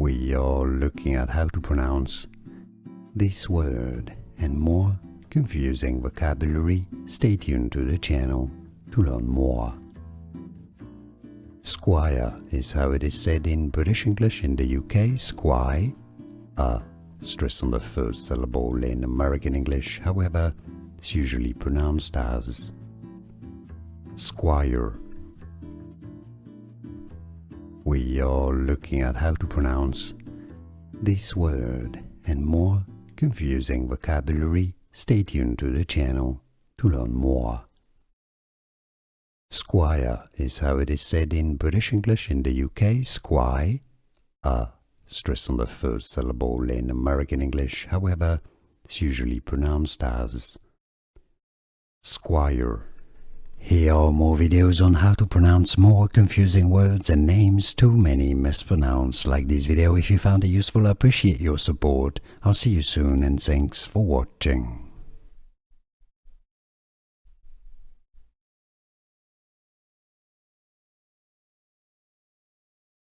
We are looking at how to pronounce this word and more confusing vocabulary. Stay tuned to the channel to learn more. Squire is how it is said in British English. In the UK, squire, stress on the first syllable. In American English, however, it's usually pronounced as squire. We are looking at how to pronounce this word and more confusing vocabulary. Stay tuned to the channel to learn more. Squire is how it is said in British English. In the UK, squire, stress on the first syllable. In American English, however, it's usually pronounced as squire. Here are more videos on how to pronounce more confusing words and names too many mispronounced. Like this video if you found it useful. I appreciate your support. I'll see you soon and thanks for watching.